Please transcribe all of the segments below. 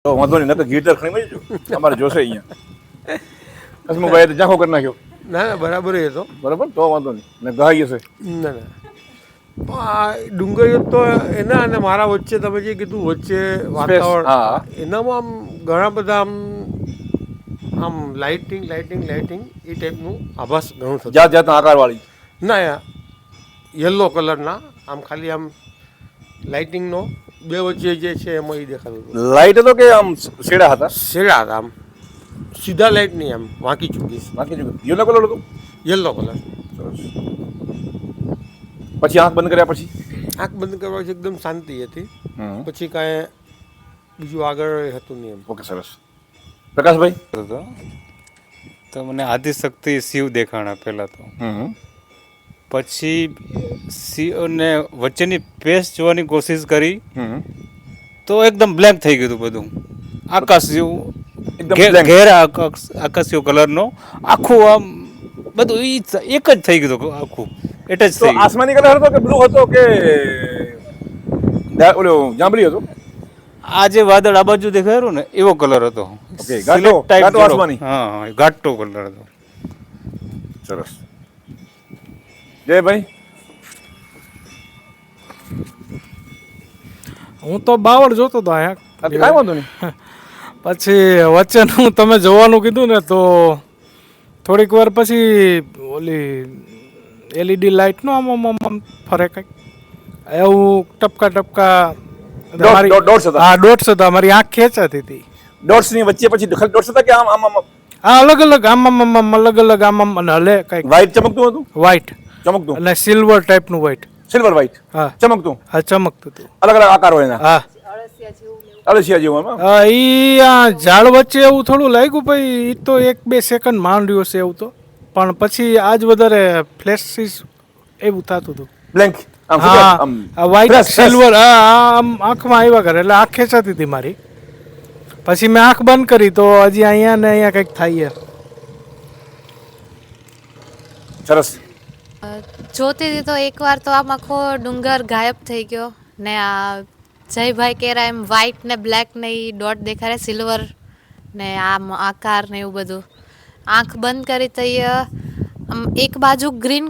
તો વાંધો નહીં, તો ગીટર ખણી મળી જો અમારે જોશે અહીંયા. હસમુભાઈ તો ઝાંખો કરી નાખ્યો. ના ના બરાબર એ તો બરાબર, તો વાંધો નહીં ને ગાઈ હશે. ના ના પણ આ ડુંગળીઓ તો એના અને મારા વચ્ચે તમે જે કીધું વચ્ચે વાતાવરણ હા. એનામાં આમ ઘણા બધા આમ લાઇટિંગ એ ટાઈપનું આભાસ ઘણું થતું. જાત જાતના આકારવાળી. ના યલો કલરના આમ ખાલી આમ લાઇટિંગનો બે વચ્ચે જે છે એમાં એ દેખાતું હતું. લાઈટ હતો કે આમ શેડા હતા? શેડા હતા આમ સીધા લાઇટ નહીં આમ વાંકી ચૂકી બાકી યલો કલર હતો. Yellow colour. સરસ. પછી આંખ બંધ કર્યા પછી આંખ બંધ કરવાથી એકદમ શાંતિ હતી. હમ. પછી કાંઈ બીજું આગળ હતું નહીં એમ. ઓકે, સરસ. પ્રકાશભાઈ. હતો તો મને આદિશક્તિ શિવ દેખાણા પહેલાં તો. હમ. પછી શિવને વચ્ચેની પેસ જોવાની કોશિશ કરી હમ. તો એકદમ બ્લેન્ક થઈ ગયું હતું બધું. આકાશ જેવું એકદમ blank. ઘેરા આકાશ જેવો કલરનો આખું આમ બધું એક જ થઈ ગયું હતું આખું એટ જ તો થઈ ગયું. આસમાની કલર હતો કે બ્લુ હતો કે ઓલો જાંબલી હતો? આ જે વાદળ આ બાજુ દેખાયું ને એવો કલર હતો. ઓકે, ઘાટો Select type ઘાટો જેવો. આસમાની. હા, ઘાટો કલર હતો. સરસ. જયભાઈ. હું તો બાવળ જોતો હતો કાંઈ અહીંયા. વાંધો નહીં. પછી વચ્ચેનું તમે જોવાનું કીધું ને તો થોડીક વાર પછી ઓલી LED લાઇટનો આમ આમ આમ આમ ફરે કંઈક એવું ટપકા ડોટ્સ હતા. હા, ડોટ્સ હતા. મારી આંખ ખેંચાતી હતી. ડોટ્સની વચ્ચે પછી ખાલી ડોટ્સ હતા કે આમ આમ આમ હા, અલગ અલગ આમ આમ આમ આમ અલગ અલગ આમ આમ અને હલે કંઈક વ્હાઈટ ચમકતું હતું? વ્હાઈટ ચમકતું અને સિલ્વર ટાઈપનું વ્હાઈટ. સિલ્વર વ્હાઈટ હા ચમકતું. હા, ચમકતું હતું. અલગ અલગ આકાર હોય એના. હા અળસિયા જેવું એમ. હા, ઈ આ ઝાડ વચ્ચે એવું થોડું લાગ્યું ભાઈ. ઈ તો 1-2 સેકન્ડ માંડ્યું હશે એવું તો, પણ પછી આજ વધારે ફ્લેશિસ એવું થતું હતું. બ્લેન્ક આમ હા, આમ વ્હાઈટ fresh. સિલ્વર આમ આંખમાં આવ્યા કરે એટલે આંખ ખેંચાતી હતી મારી. પછી મેં આંખ બંધ કરી તો હજી અહીંયા ને અહીંયા કંઈક થાય. સરસ. જોતી હતી તો એકવાર તો આમ આખો ડુંગર ગાયબ થઈ ગયો ને આ જયભાઈ કેરા એમ વ્હાઈટ ને બ્લેક ને એ ડોટ દેખાડે સિલ્વર ને આમ આકાર ને એવું બધું. આંખ બંધ કરી તો એ આમ એક બાજુ ગ્રીન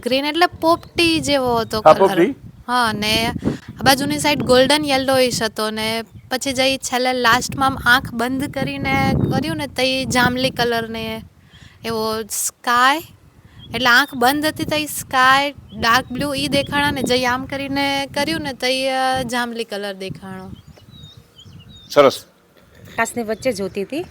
ગ્રીન એટલે પોપટી જેવો હતો હા, કલર. પોપટી. હા, ને આ બાજુની સાઈડ ગોલ્ડન યલોઈશ હતો ને પછી જઈ છેલ્લે લાસ્ટમાં આમ આંખ બંધ કરીને કર્યું ને તો એ જાંબલી કલર ને એવો સ્કાય એટલે આંખ બંધ હતી તો સ્કાય ડાર્ક બ્લુ એ દેખાણા ને જઈ આમ કરીને કર્યું ને તો જાંબલી કલર દેખાણો. સરસ. આકાશની વચ્ચે જોતી હતી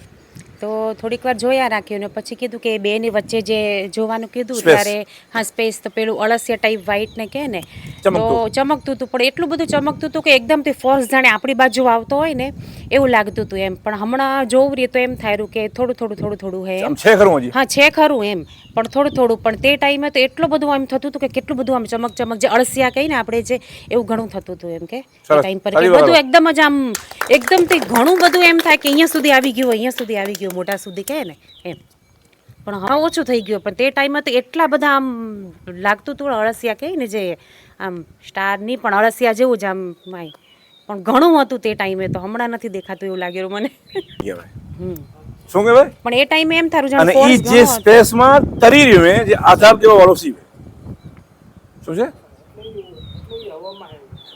તો થોડીક વાર જોયા રાખ્યું ને પછી કીધું કે બેની વચ્ચે જે જોવાનું કીધું Space. ત્યારે હા સ્પેસ તો પેલું અળસિયા ટાઈપ વ્હાઈટ ને કહે ને તો ચમકતું. ચમકતું હતું પણ એટલું બધું ચમકતું હતું કે એકદમથી ફોર્સ જાણે આપણી બાજુ આવતો હોય ને એવું લાગતું હતું એમ. પણ હમણાં જોવું રહીએ તો એમ થાય કે થોડું હે આમ છે ખરું હજી? હા છે ખરું એમ પણ થોડું પણ તે ટાઈમે તો એટલું બધું આમ થતું હતું કે કેટલું બધું આમ ચમક જે અળસિયા કહીને આપણે જે એવું ઘણું થતું હતું એમ કે સરસ. ટાઈમ પર સારી કે વાત. બધું એકદમ જ આમ એકદમથી ઘણું બધું એમ થાય કે અહીંયા સુધી આવી ગયું મોટા સુધી કહે ને એમ. પણ હવે ઓછું થઈ ગયું પણ તે ટાઈમે તો એટલા બધા આમ લાગતું હતું અળસિયા કહે ને જે આમ સ્ટાર નહીં પણ અળસિયા જેવું જ આમ માય પણ ઘણું હતું તે ટાઈમે તો હમણાં નથી દેખાતું એવું લાગ્યું મને. હમ શું કહેવાય? પણ એ ટાઈમે એમ થારું અને જાણે ઈ force જે ઘણો હતો. સ્પેસમાં તરી રહ્યું હે, જે આધાર જેવો વાળો શિવ. શું છે?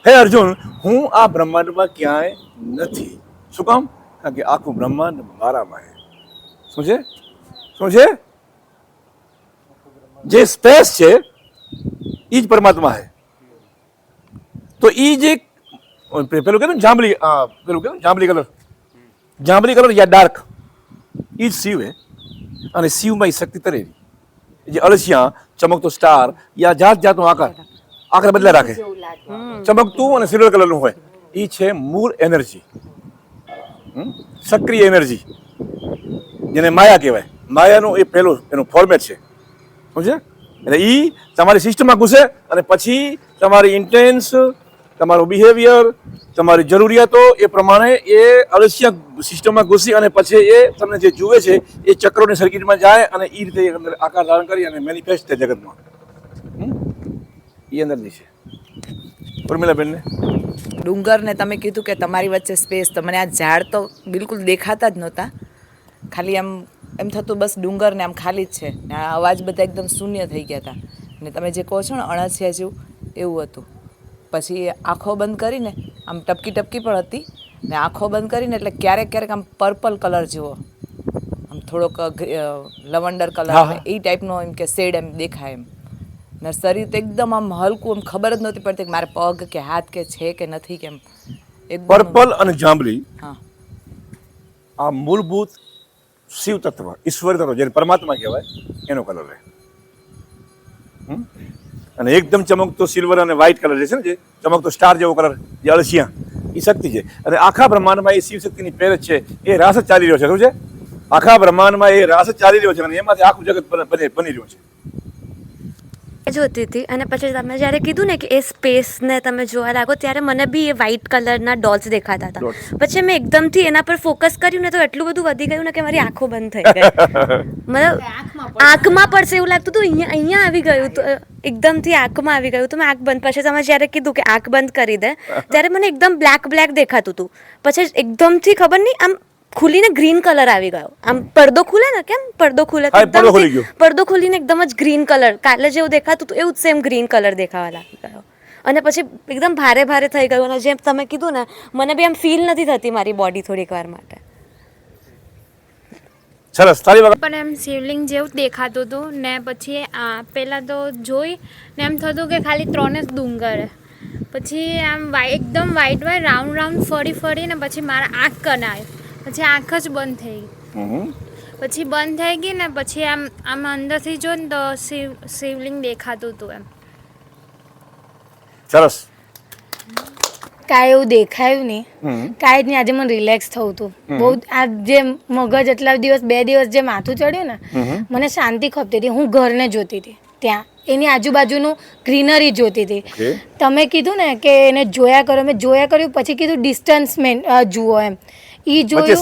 હે અર્જુન, હું આ બ્રહ્માંડમાં ક્યાંય નથી. શું કામ? કારણ કે આખું બ્રહ્માંડ મારામાં છે. શું છે? શું છે? જે સ્પેસ છે ઈ જ પરમાત્મા છે. તો ઈ જે પેલું કહેતું ને જાંબલી કલર યા ડાર્ક, ઈ જ શિવ હે. અને શિવમાં ઈ શક્તિ તરેલી જે અળસિયા ચમકતો સ્ટાર યા જાત જાતનો આકાર બદલા રાખે, ચમકતું અને સિલ્વર કલરનું હોય. ઈ છે મૂળ એનર્જી, સક્રિય એનર્જી, જેને માયા કહેવાય. માયાનું એ પહેલું એનું ફોર્મેટ છે. સમજે? એટલે ઈ તમારી સિસ્ટમમાં ઘૂસે અને પછી તમારી ઇન્ટેન્સ, તમારું બિહેવિયર, તમારી જરૂરિયાતો એ પ્રમાણે એ અળસિયા સિસ્ટમમાં ઘૂસી અને પછી એ તમને જે જુએ છે એ ચક્રોની સર્કિટમાં જાય અને એ રીતે અંદર આકાર ધારણ કરી અને મેનિફેસ્ટ થાય જગતમાં. એ એનર્જી છે. ઉર્મિલાબેનને ડુંગર ને તમે કીધું કે તમારી વચ્ચે સ્પેસ, તો મને આ ઝાડ તો બિલકુલ દેખાતા જ નહોતા. ખાલી આમ એમ થતું બસ ડુંગર ને આમ ખાલી જ છે ને આ અવાજ બધા એકદમ શૂન્ય થઈ ગયા હતા. ને તમે જે કહો છો ને અણસિયા જેવું, એવું હતું. પછી આંખો બંધ કરીને આમ ટપકી ટપકી પણ હતી ને આંખો બંધ કરીને એટલે ક્યારેક ક્યારેક આમ પર્પલ કલર જેવો, આમ થોડોક લવંડર કલર એ ટાઈપનો એમ કે શેડ એમ દેખાય એમ. ને શરીર તો એકદમ આમ હલકું, આમ ખબર જ નહોતી પડતી કે મારે પગ કે હાથ કે છે કે નથી કેમ. પર્પલ અને જાંબલી હા, આ મૂળભૂત શિવ તત્વ, ઈશ્વર તત્વ, જેને પરમાત્મા કહેવાય, એનો કલર રહે. અને એકદમ ચમકતો સિલ્વર અને વ્હાઇટ કલર જે છે ને, જે ચમકતો સ્ટાર જેવો કલર, જે અળસિયા, એ શક્તિ છે. અને આખા બ્રહ્માંડમાં એ શિવ શક્તિની પેરજ છે, એ રાસ જ ચાલી રહ્યો છે. શું છે? આખા બ્રહ્માંડમાં એ રાસ જ ચાલી રહ્યો છે અને એમાંથી આખું જગત બની રહ્યું છે. જોતી હતી અને પછી તમે જ્યારે કીધું ને કે એ સ્પેસને તમે જોવા લાગો ત્યારે મને બી એ વ્હાઇટ કલરના ડોટ્સ દેખાતા હતા. પછી મેં એકદમથી એના પર ફોકસ કર્યું ને તો એટલું બધું વધી ગયું ને કે મારી આંખો બંધ થઈ ગઈ. મતલબ આંખમાં પડશે એવું લાગતું હતું, અહીંયા આવી ગયું તો એકદમથી આંખમાં આવી ગયું તો મેં આંખ બંધ. પછી તમે જ્યારે કીધું કે આંખ બંધ કરી દે ત્યારે મને એકદમ બ્લેક દેખાતું હતું. પછી એકદમથી ખબર નહીં આમ ખુલીને ગ્રીન કલર આવી ગયો. આમ પડદો ખુલે ને, કેમ પડદો ખુલે, પડદો ખુલીને એકદમ જ ગ્રીન કલર, કાલે જેવું દેખાતું હતું એવું જ સેમ ગ્રીન કલર દેખાવા લાગી ગયો. અને પછી એકદમ ભારે ભારે થઈ ગયું. અને જેમ તમે કીધું ને, મને બી આમ ફીલ નથી થતી મારી બોડી થોડીક વાર માટે. સરસ, તારી વખત પણ એમ શિવલિંગ જેવું દેખાતું હતું ને પછી પહેલાં તો જોઈ ને એમ થતું કે ખાલી 3 જ ડુંગર. પછી આમ એકદમ વ્હાઈટ રાઉન્ડ ફરીને પછી મારા આંખ કનાય, પછી આંખ જ બંધ થઈ ગઈ. પછી બંધ થઈ ગઈ ને પછી આમ અંદરથી જો ને તો શિવલિંગ દેખાતું હતું એમ. સરસ. કાંઈ એવું દેખાયું નહીં, કાંઈ જ નહીં. આજે મને રિલેક્સ થવું હતું બહુ. આ જે મગજ એટલા દિવસ 2 દિવસ જે માથું ચડ્યું ને, મને શાંતિ ખપતી હતી. હું ઘરને જોતી હતી, ત્યાં એની આજુબાજુનું ગ્રીનરી જોતી હતી. તમે કીધું ને કે એને જોયા કરો, મેં જોયા કર્યું. પછી કીધું ડિસ્ટન્સ જુઓ એમ, ઈ જોયું.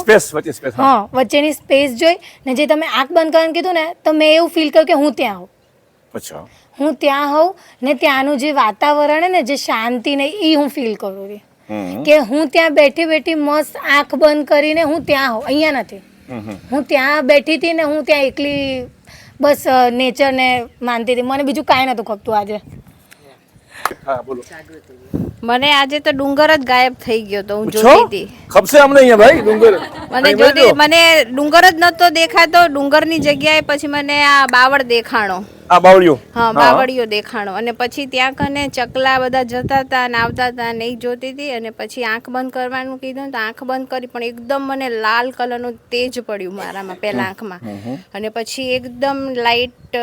હા, વચ્ચેની સ્પેસ જોઈ ને જે તમે આંખ બંધ કરીને કીધું ને, તો મેં એવું ફીલ કર્યું કે હું ત્યાં હોઉં. હું ત્યાં હોઉં ને ત્યાંનું જે વાતાવરણ ને, જે શાંતિ ને, એ હું ફીલ કરું રહી. કે હું ત્યાં બેઠી બેઠી મસ્ત આંખ બંધ કરીને હું ત્યાં હોઉં. અહીંયા નથી, હું ત્યાં બેઠી હતી ને હું ત્યાં એકલી બસ નેચરને માનતી હતી. મને બીજું કાંઈ નહોતું ખપતું આજે. મને આજે તો ડુંગર જ ગાયબ થઈ ગયો તો હું જોતી હતી. ખપશે અમને અહીંયા ભાઈ ડુંગર. મને ડુંગર જ નતો દેખાતો. ડુંગરની જગ્યાએ પછી મને આ બાવળ દેખાણો. આ બાવળિયો? હા, બાવળિયો દેખાણો. અને પછી ત્યાં કને ચકલા બધા જતા હતા ને આવતા હતા ને એ જોતી હતી. અને પછી આંખ બંધ કરવાનું કીધું તો આંખ બંધ કરી, પણ એકદમ મને લાલ કલરનું તેજ પડ્યું મારામાં પહેલા આંખમાં. અને પછી એકદમ લાઇટ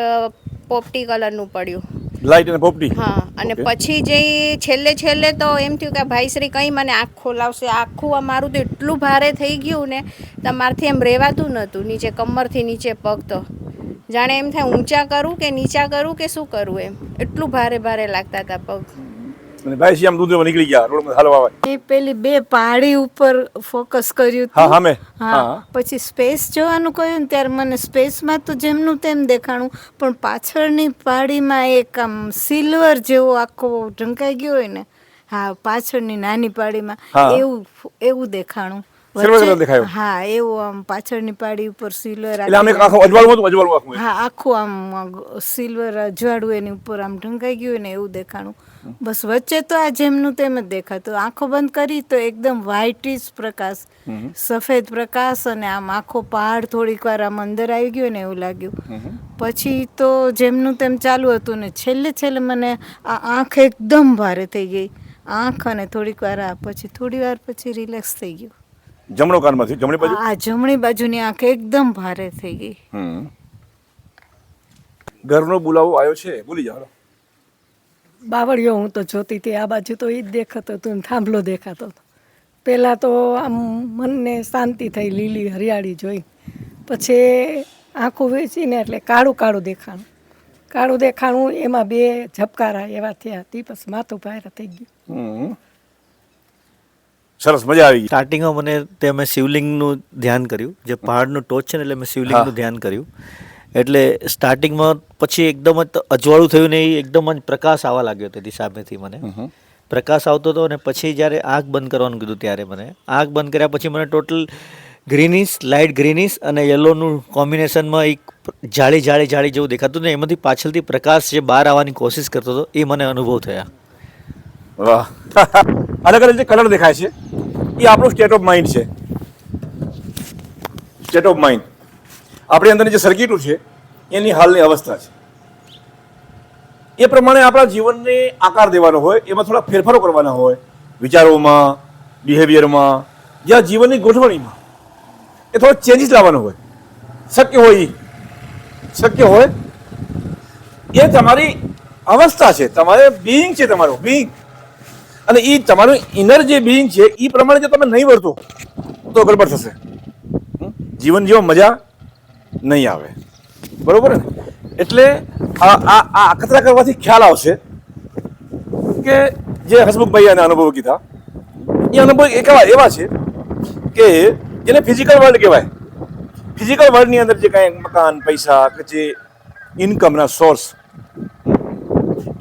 પોપટી કલરનું પડ્યું. લાઇટ અને પોપટી? હા. અને પછી જે છેલ્લે તો એમ થયું કે ભાઈ શ્રી કંઈ મને આંખ ખોલાવશે. આખું મારું તો એટલું ભારે થઈ ગયું ને, તમારથી એમ રહેવાતું નહોતું. નીચે કમરથી નીચે પગ તો જાણે એમ થાય ઊંચા કરું કે નીચા કરું કે શું કરું, એમ એટલું ભારે લાગતા હતા પગ. અને ભાઈ આમ દૂધમાં નીકળી ગયા રોડમાં હાલવા આવે. એ પેલી 2 પહાડી ઉપર ફોકસ કર્યું હતું. હા, પછી સ્પેસ જોવાનું કહ્યું ને ત્યારે મને સ્પેસમાં તો જેમનું તેમ દેખાણું, પણ પાછળની પહાડીમાં એક આમ સિલ્વર જેવો આખો ઢંકાઈ ગયો હોય ને, હા, પાછળની નાની પહાડીમાં એવું દેખાણું. હા, એવું આમ પાછળની પાડી ઉપર સિલ્વર, હા, આખું આમ સિલ્વર અજવાળું એની ઉપર આમ ઢંકાઈ ગયું ને એવું દેખાણું. બસ વચ્ચે તો આ જેમનું તેમ જ દેખાતું. આંખો બંધ કરી તો એકદમ વ્હાઇટિશ પ્રકાશ, સફેદ પ્રકાશ, અને આમ આખો પહાડ થોડીક વાર આમ અંદર આવી ગયો ને એવું લાગ્યું. પછી તો જેમનું તેમ ચાલુ હતું ને છેલ્લે મને આ આંખ એકદમ ભારે થઈ ગઈ, આંખ. અને થોડીક વાર થોડી વાર પછી રિલેક્સ થઈ ગયું. જમણો કાનમાંથી જમણી બાજુ? આ જમણી બાજુની આંખ એકદમ ભારે થઈ ગઈ. ઘરનો બોલાવો આવ્યો છે, ભૂલી જાઓ. બાવળિયો હું તો જોતી હતી. આ બાજુ તો એ જ દેખાતો હતો ને થાંભલો દેખાતો હતો. પહેલાં તો આમ મનને શાંતિ થઈ, લીલી હરિયાળી જોઈ. પછી આંખું વેચીને એટલે કાળું દેખાણું. એમાં 2 ઝબકારા એવા થયા હતી. પછી માથું ભારે થઈ ગયું. સરસ, મજા આવી. સ્ટાર્ટિંગમાં મને તે મેં શિવલિંગનું ધ્યાન કર્યું, જે પહાડનું ટોચ છે ને, એટલે મેં શિવલિંગનું ધ્યાન કર્યું. એટલે સ્ટાર્ટિંગમાં પછી એકદમ જ અજવાળું થયું ને, એકદમ જ પ્રકાશ આવવા લાગ્યો તેથી સામેથી મને. પ્રકાશ આવતો હતો અને પછી જ્યારે આંખ બંધ કરવાનું કીધું ત્યારે મને આંખ બંધ કર્યા પછી મને ટોટલ ગ્રીનિશ, લાઇટ ગ્રીનિશ અને યલોનું કોમ્બિનેશનમાં એક જાળી જેવું દેખાતું ને એમાંથી પાછળથી પ્રકાશ જે બહાર આવવાની કોશિશ કરતો હતો એ મને અનુભવ થયા. વાહ. અલગ અલગ જે કલર દેખાય છે એ આપણું સ્ટેટ ઓફ માઇન્ડ છે. સ્ટેટ ઓફ માઇન્ડ આપણી અંદરની જે સર્કિટો છે એની હાલની અવસ્થા છે. એ પ્રમાણે આપણા જીવનને આકાર દેવાનો હોય, એમાં થોડા ફેરફારો કરવાના હોય, વિચારોમાં, બિહેવિયરમાં, જ્યાં જીવનની ગોઠવણીમાં એ થોડો ચેન્જીસ લાવવાનો હોય. શક્ય હોય એ તમારી અવસ્થા છે, તમારે બિઈંગ છે, તમારો બિઈંગ. અને એ તમારું ઇનર જે બિઈંગ છે એ પ્રમાણે જો તમે નહીં વર્તો તો ગડબડ થશે. જીવન જેવો મજા નહીં આવે. બરોબર ને? એટલે આ અખતરા કરવાથી ખ્યાલ આવશે કે જે હસમુખભાઈ આને અનુભવ કીધા એ અનુભવ એવા છે કે જેને ફિઝિકલ વર્લ્ડ કહેવાય. ફિઝિકલ વર્લ્ડની અંદર જે કાંઈ મકાન, પૈસા કે જે ઇન્કમના સોર્સ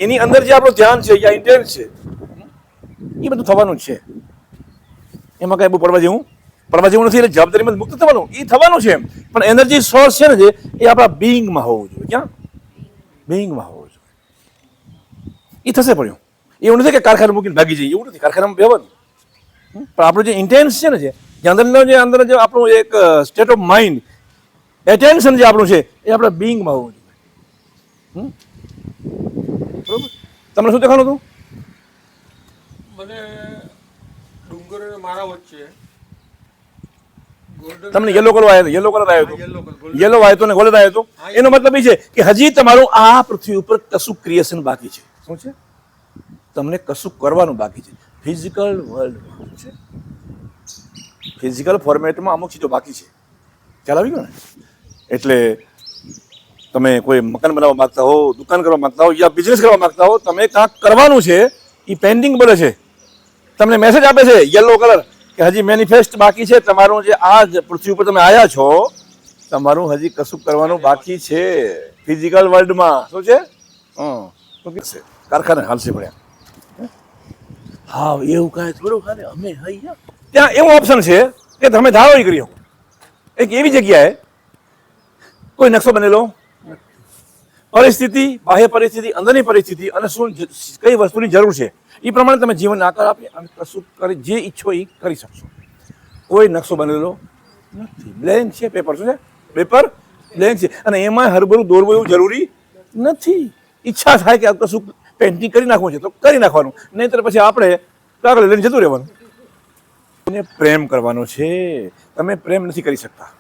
એની અંદર જે આપણું ધ્યાન છે યા ઇન્ટેન્સ છે એ બધું થવાનું જ છે. એમાં કાંઈ બહુ પડવા જેવું નથી. એટલે જવાબદારીમાં મુક્ત થવાનું એ થવાનું છે. પણ એનર્જી સોર્સ છે ને જે એ આપણા બિઈંગમાં હોવું જોઈએ. ક્યાં? બિઈંગમાં હોવું જોઈએ. એ થશે પડ્યું. એવું નથી કે કારખાને મૂકીને ભાગી જઈએ, એવું નથી. કારખાનામાં બેવાનું. પણ આપણું જે ઇન્ટેન્સ છે ને જે અંદર જે આપણું એક સ્ટેટ ઓફ માઇન્ડ, એટેન્શન જે આપણું છે એ આપણા બિઈંગમાં હોવું જોઈએ. બરોબર? તમને શું દેખાનું હતું? મને ડુંગર અને મારા વચ્ચે તમને યલો કલર આવ્યો હતો, યલો આવ્યો હતો ને ગોલ્ડન આવ્યો હતો. એનો મતલબ એ છે કે હજી તમારું આ પૃથ્વી ઉપર કશું ક્રિએશન બાકી છે. શું છે? તમને કશું કરવાનું બાકી છે. ફિઝિકલ વર્લ્ડમાં છે, ફિઝિકલ ફોર્મેટમાં અમુક ચીજો બાકી છે. ખ્યાલ આવી ગયો ને? એટલે તમે કોઈ મકાન બનાવવા માંગતા હો, દુકાન કરવા માંગતા હો યા બિઝનેસ કરવા માંગતા હો, તમે કાંઈક કરવાનું છે એ પેન્ડિંગ બોલે છે. તમને મેસેજ આપે છે યલો કલર કે હજી મેનિફેસ્ટ બાકી છે. તમારું જે આ પૃથ્વી ઉપર તમે આવ્યા છો તમારું હજી કશું કરવાનું બાકી છે ફિઝિકલ વર્લ્ડમાં. શું છે? કારખાને હાલશે પડ્યા. હા એવું કાંઈ થોડું ખાને અમે અહીંયા ત્યાં એવું ઓપ્શન છે કે તમે ધારો એ કરી શકો. એક એવી જગ્યાએ કોઈ નકશો બનેલો, પરિસ્થિતિ, બાહ્ય પરિસ્થિતિ, અંદરની પરિસ્થિતિ અને શું કઈ વસ્તુની જરૂર છે એ પ્રમાણે તમે જીવન આકાર આપી અને કશું કરી જે ઈચ્છો એ કરી શકશો. કોઈ નકશો બનેલો નથી. બ્લેન્ક છે પેપર. શું છે? પેપર બ્લેન્ક છે. અને એમાં હરભરું દોરવું એવું જરૂરી નથી. ઈચ્છા થાય કે કશું પેઇન્ટિંગ કરી નાખવું છે તો કરી નાખવાનું, નહીંતર પછી આપણે કાગળ લઈને જતું રહેવાનું. એને પ્રેમ કરવાનો છે. તમે પ્રેમ નથી કરી શકતા.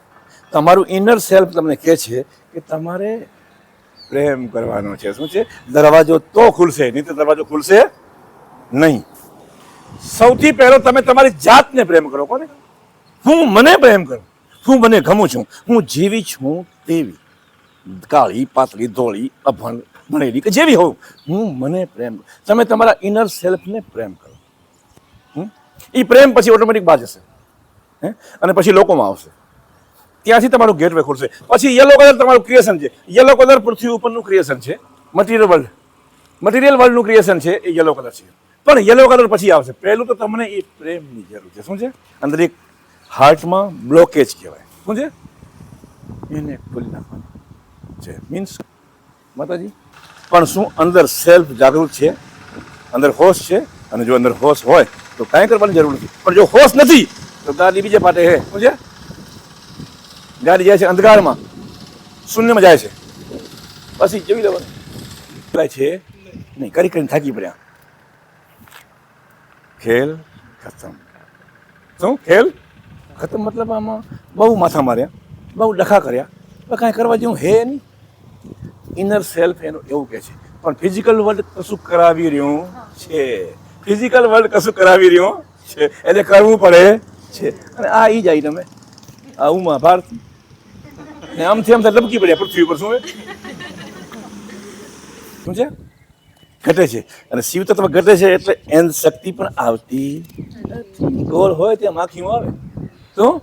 તમારું ઇનર સેલ્ફ તમને કહે છે કે તમારે પ્રેમ કરવાનો છે. શું છે? દરવાજો તો ખુલશે, નહીં તો દરવાજો ખુલશે નહીં. સૌથી પહેલો તમે તમારી જાતને પ્રેમ કરો. કોને? હું મને પ્રેમ કરું. હું મને ગમું છું. હું જેવી છું તેવી, કાળી, પાતળી, ધોળી, અભણ, ભણેલી કે જેવી હોઉં, હું મને પ્રેમ. તમે તમારા ઇનર સેલ્ફને પ્રેમ કરો. એ પ્રેમ પછી ઓટોમેટિક બહાર જશે અને પછી લોકોમાં આવશે. ત્યાંથી તમારું ગેટવે ખુલશે. પછી યલો કલર તમારું ક્રિએશન છે. યલો કલર પૃથ્વી ઉપરનું ક્રિએશન છે. મટીરિયલ વર્લ્ડનું ક્રિએશન છે એ યલો કલર છે. પણ યલો કલર પછી આવશે. પહેલું તો તમને એ પ્રેમની જરૂર છે. શું છે? અંદર એક હાર્ટમાં બ્લોકેજ કહેવાય. શું છે? એને ખોલી નાખવાનું છે. મીન્સ માતાજી પણ શું અંદર સેલ્ફ જાગૃત છે, અંદર હોશ છે. અને જો અંદર હોશ હોય તો કાંઈ કરવાની જરૂર નથી. પણ જો હોશ નથી તો ગાડી બીજે પાટે હે. શું છે? ગાડી જાય છે અંધકારમાં, શૂન્યમાં જાય છે. પછી જેવી લેવાનું છે નહીં, કરીને થાકી પડ્યા. ખેલ ખતમ. શું ખેલ ખતમ? મતલબ આમાં બહુ માથા માર્યા, બહુ ડખા કર્યા, પણ કાંઈ કરવા જેવું હે નહીં. ઇનર સેલ્ફ એનું એવું કહે છે. પણ ફિઝિકલ વર્લ્ડ કશું કરાવી રહ્યું છે. ફિઝિકલ વર્લ્ડ કશું કરાવી રહ્યું છે એટલે કરવું પડે છે. અને આ ઈ જાય તમે આ ઉમા ભારતી ને આમથી આમ લપકી પડ્યા પૃથ્વી ઉપર. શું છે? ઘટે છે. અને શિવ તત્વ ઘટે છે એટલે એની શક્તિ પણ આવતી નથી. ગોળ હોય ત્યાં માખીયું આવે. શું?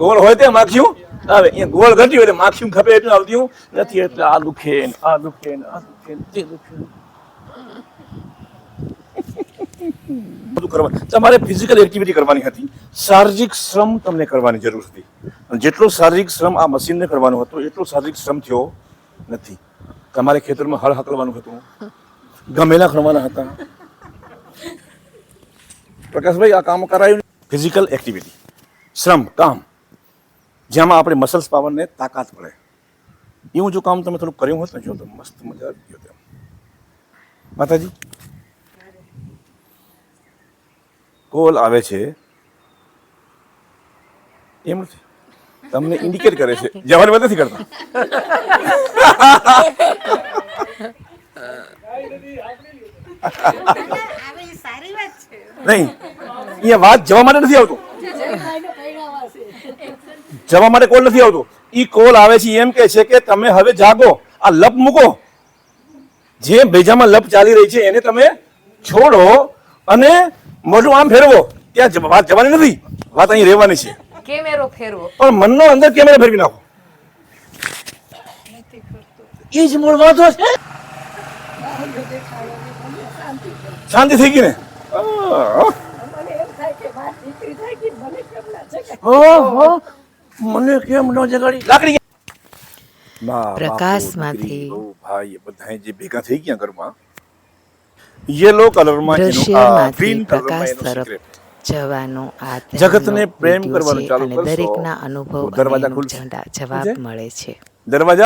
ગોળ હોય ત્યાં માખીયું આવે. અહીંયા ગોળ ઘટ્યું એટલે માખીયું ખપે એટલું આવતી નથી. એટલે આ દુખે ને આ દુખે ને આ દુખે ને તે દુખે. બધું કરવાનું, તમારે ફિઝિકલ એક્ટિવિટી કરવાની હતી, શારીરિક શ્રમ તમને કરવાની જરૂર હતી. અને જેટલો શારીરિક શ્રમ આ મશીનને કરવાનો હતો એટલો શારીરિક શ્રમ થયો નથી. તમારે ખેતરમાં હળ હકલવાનું હતું, ગમેલા ખણવાના હતા. પ્રકાશભાઈ આ કામ કરાયું. ફિઝિકલ એક્ટિવિટી, શ્રમ, કામ, જેમાં આપણે મસલ્સ પાવરને તાકાત મળે, એવું જો કામ તમે થોડું કર્યું હોત ને, જો તો મસ્ત મજા આવી ગયો. માતાજી કોલ આવે છે એમ નથી, તમને ઇન્ડિકેટ કરે છે, જવાની વાત નથી કરતા. નહીં, અહીંયા વાત જવા માટે નથી આવતો, જવા માટે કોલ નથી આવતો. ઈ કોલ આવે છે એમ કે છે કે તમે હવે જાગો, આ લપ મૂકો, જે ભેજામાં લપ ચાલી રહી છે એને તમે છોડો અને મોઢું આમ ફેરવો. ત્યાં વાત જવાની નથી, વાત અહીં રહેવાની છે. કેમેરો ફેરવો, પણ મનનો અંદર કેમેરો ફેરવી નાખો. એ જ મૂળ વાતો છે. શાંતિ થઈ ગઈ ને? મને કેમ ન જગાડી? લાકડી પ્રકાશમાંથી ભાઈ બધા જે ભેગા થઈ ગયા ઘરમાં, યલો કલરમાં ગ્રીન પ્રકાશ કલરમાં તરફ જવાનો આ જગતને પ્રેમ કરવાનું ચાલુ કરશો, દરેકના અનુભવ દરવાજા ખુલશે. જવાબ મળે છે. દરવાજા